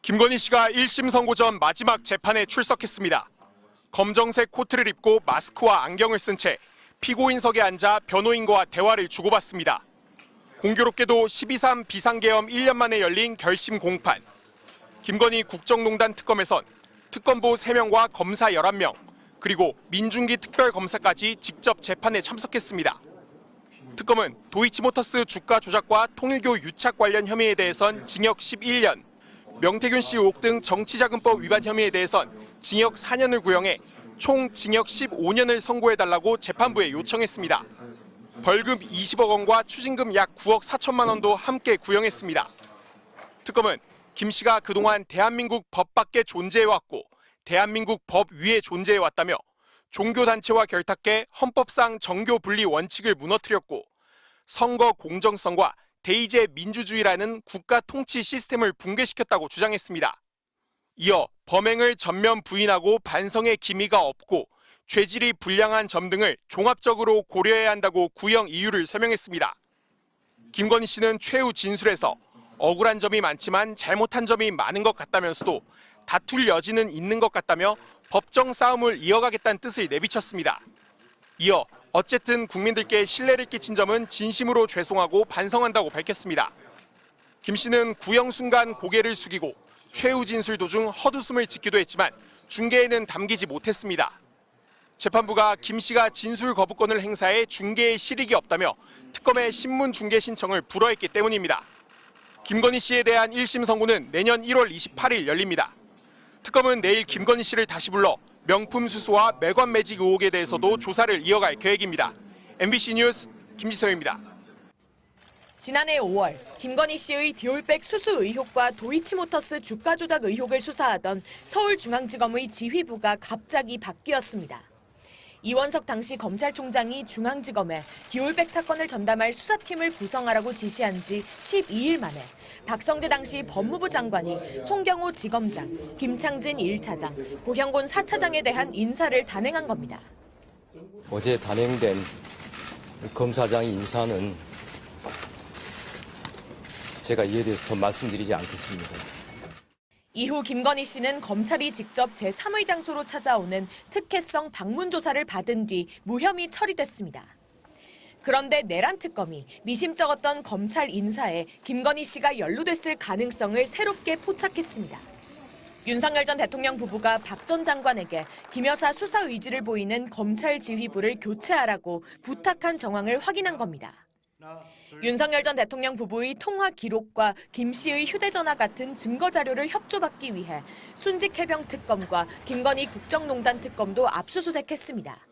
김건희 씨가 1심 선고 전 마지막 재판에 출석했습니다. 검정색 코트를 입고 마스크와 안경을 쓴 채 피고인석에 앉아 변호인과 대화를 주고받습니다. 공교롭게도 12.3 비상계엄 1년 만에 열린 결심 공판. 김건희 국정농단 특검에선 특검보 3명과 검사 11명, 그리고 민중기 특별검사까지 직접 재판에 참석했습니다. 특검은 도이치모터스 주가 조작과 통일교 유착 관련 혐의에 대해선 징역 11년, 명태균 씨 의혹 등 정치자금법 위반 혐의에 대해선 징역 4년을 구형해 총 징역 15년을 선고해달라고 재판부에 요청했습니다. 벌금 20억 원과 추징금 약 9억 4천만 원도 함께 구형했습니다. 특검은 김 씨가 그동안 대한민국 법 밖에 존재해왔고 대한민국 법 위에 존재해왔다며 종교단체와 결탁해 헌법상 정교 분리 원칙을 무너뜨렸고 선거 공정성과 대의제 민주주의라는 국가 통치 시스템을 붕괴시켰다고 주장했습니다. 이어 범행을 전면 부인하고 반성의 기미가 없고 죄질이 불량한 점 등을 종합적으로 고려해야 한다고 구형 이유를 설명했습니다. 김건희 씨는 최후 진술에서 억울한 점이 많지만 잘못한 점이 많은 것 같다면서도 다툴 여지는 있는 것 같다며 법정 싸움을 이어가겠다는 뜻을 내비쳤습니다. 이어 어쨌든 국민들께 신뢰를 끼친 점은 진심으로 죄송하고 반성한다고 밝혔습니다. 김 씨는 구형 순간 고개를 숙이고 최후 진술 도중 헛웃음을 짓기도 했지만 중계에는 담기지 못했습니다. 재판부가 김 씨가 진술 거부권을 행사해 중계에 실익이 없다며 특검의 신문 중계 신청을 불허했기 때문입니다. 김건희 씨에 대한 1심 선고는 내년 1월 28일 열립니다. 특검은 내일 김건희 씨를 다시 불러 명품 수수와 매관 매직 의혹에 대해서도 조사를 이어갈 계획입니다. MBC 뉴스 김지성입니다. 지난해 5월 김건희 씨의 디올백 수수 의혹과 도이치모터스 주가 조작 의혹을 수사하던 서울중앙지검의 지휘부가 갑자기 바뀌었습니다. 이원석 당시 검찰총장이 중앙지검에 디올백 사건을 전담할 수사팀을 구성하라고 지시한 지 12일 만에 박성재 당시 법무부 장관이 송경호 지검장, 김창진 1차장, 고형곤 4차장에 대한 인사를 단행한 겁니다. 어제 단행된 검사장 인사는 제가 이에 대해서 더 말씀드리지 않겠습니다. 이후 김건희 씨는 검찰이 직접 제3의 장소로 찾아오는 특혜성 방문 조사를 받은 뒤 무혐의 처리됐습니다. 그런데 내란 특검이 미심쩍었던 검찰 인사에 김건희 씨가 연루됐을 가능성을 새롭게 포착했습니다. 윤석열 전 대통령 부부가 박 전 장관에게 김 여사 수사 의지를 보이는 검찰 지휘부를 교체하라고 부탁한 정황을 확인한 겁니다. 윤석열 전 대통령 부부의 통화 기록과 김 씨의 휴대전화 같은 증거 자료를 협조받기 위해 순직해병 특검과 김건희 국정농단 특검도 압수수색했습니다.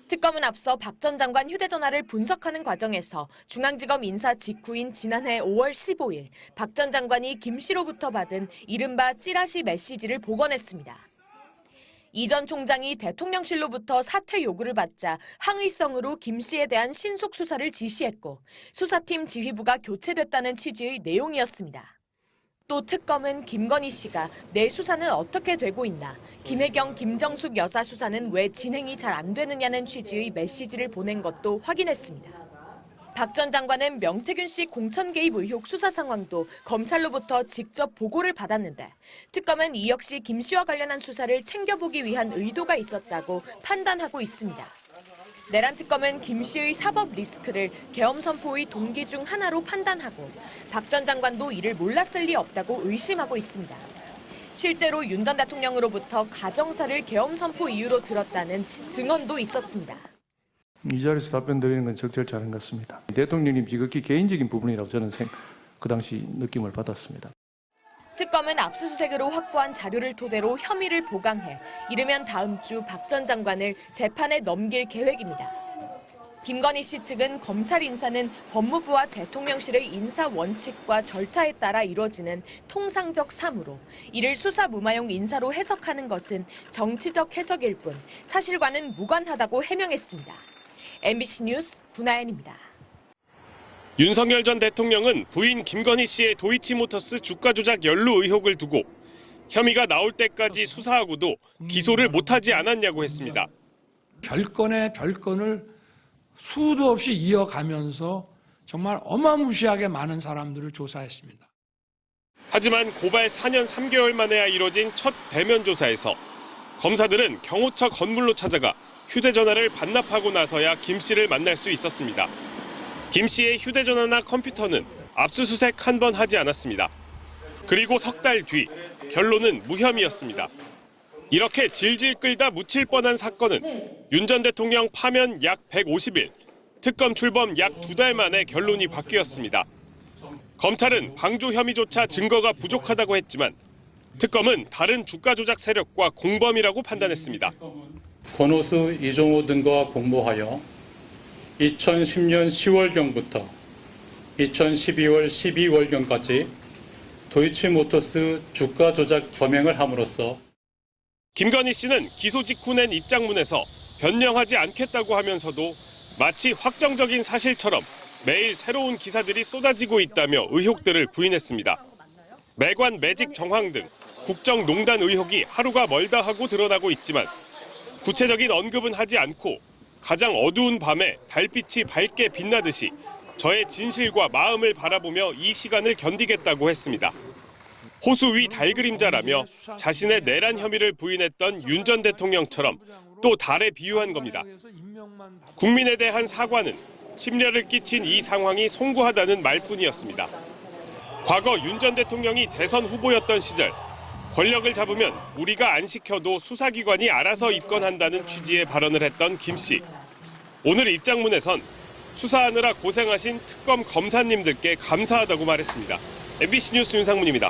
특검은 앞서 박 전 장관 휴대전화를 분석하는 과정에서 중앙지검 인사 직후인 지난해 5월 15일 박 전 장관이 김 씨로부터 받은 이른바 찌라시 메시지를 복원했습니다. 이 전 총장이 대통령실로부터 사퇴 요구를 받자 항의성으로 김 씨에 대한 신속 수사를 지시했고 수사팀 지휘부가 교체됐다는 취지의 내용이었습니다. 또 특검은 김건희 씨가 내 수사는 어떻게 되고 있나, 김혜경, 김정숙 여사 수사는 왜 진행이 잘 안 되느냐는 취지의 메시지를 보낸 것도 확인했습니다. 박 전 장관은 명태균 씨 공천 개입 의혹 수사 상황도 검찰로부터 직접 보고를 받았는데 특검은 이 역시 김 씨와 관련한 수사를 챙겨보기 위한 의도가 있었다고 판단하고 있습니다. 내란 특검은 김 씨의 사법 리스크를 계엄 선포의 동기 중 하나로 판단하고 박 전 장관도 이를 몰랐을 리 없다고 의심하고 있습니다. 실제로 윤 전 대통령으로부터 가정사를 계엄 선포 이유로 들었다는 증언도 있었습니다. 이 자리에서 답변 드리는 건 적절치 않은 것 같습니다. 대통령님 지극히 개인적인 부분이라고 저는 그 당시 느낌을 받았습니다. 특검은 압수수색으로 확보한 자료를 토대로 혐의를 보강해 이르면 다음 주 박 전 장관을 재판에 넘길 계획입니다. 김건희 씨 측은 검찰 인사는 법무부와 대통령실의 인사 원칙과 절차에 따라 이루어지는 통상적 사무로 이를 수사 무마용 인사로 해석하는 것은 정치적 해석일 뿐 사실과는 무관하다고 해명했습니다. MBC 뉴스 구나연입니다. 윤석열 전 대통령은 부인 김건희 씨의 도이치모터스 주가 조작 연루 의혹을 두고 혐의가 나올 때까지 수사하고도 기소를 못하지 않았냐고 했습니다. 별건의 별건을 수도 없이 이어가면서 정말 어마무시하게 많은 사람들을 조사했습니다. 하지만 고발 4년 3개월 만에야 이뤄진 첫 대면 조사에서 검사들은 경호처 건물로 찾아가 휴대전화를 반납하고 나서야 김 씨를 만날 수 있었습니다. 김 씨의 휴대전화나 컴퓨터는 압수수색 한 번 하지 않았습니다. 그리고 석 달 뒤 결론은 무혐의였습니다. 이렇게 질질 끌다 묻힐 뻔한 사건은 윤 전 대통령 파면 약 150일, 특검 출범 약 2달 만에 결론이 바뀌었습니다. 검찰은 방조 혐의조차 증거가 부족하다고 했지만 특검은 다른 주가 조작 세력과 공범이라고 판단했습니다. 권오수, 이종호 등과 공모하여 2010년 10월경부터 2012월 12월경까지 도이치모터스 주가 조작 범행을 함으로써 김건희 씨는 기소 직후 낸 입장문에서 변명하지 않겠다고 하면서도 마치 확정적인 사실처럼 매일 새로운 기사들이 쏟아지고 있다며 의혹들을 부인했습니다. 매관 매직 정황 등 국정농단 의혹이 하루가 멀다 하고 드러나고 있지만 구체적인 언급은 하지 않고 가장 어두운 밤에 달빛이 밝게 빛나듯이 저의 진실과 마음을 바라보며 이 시간을 견디겠다고 했습니다. 호수 위 달그림자라며 자신의 내란 혐의를 부인했던 윤 전 대통령처럼 또 달에 비유한 겁니다. 국민에 대한 사과는 심려를 끼친 이 상황이 송구하다는 말뿐이었습니다. 과거 윤 전 대통령이 대선 후보였던 시절 권력을 잡으면 우리가 안 시켜도 수사기관이 알아서 입건한다는 취지의 발언을 했던 김 씨. 오늘 입장문에선 수사하느라 고생하신 특검 검사님들께 감사하다고 말했습니다. MBC 뉴스 윤상문입니다.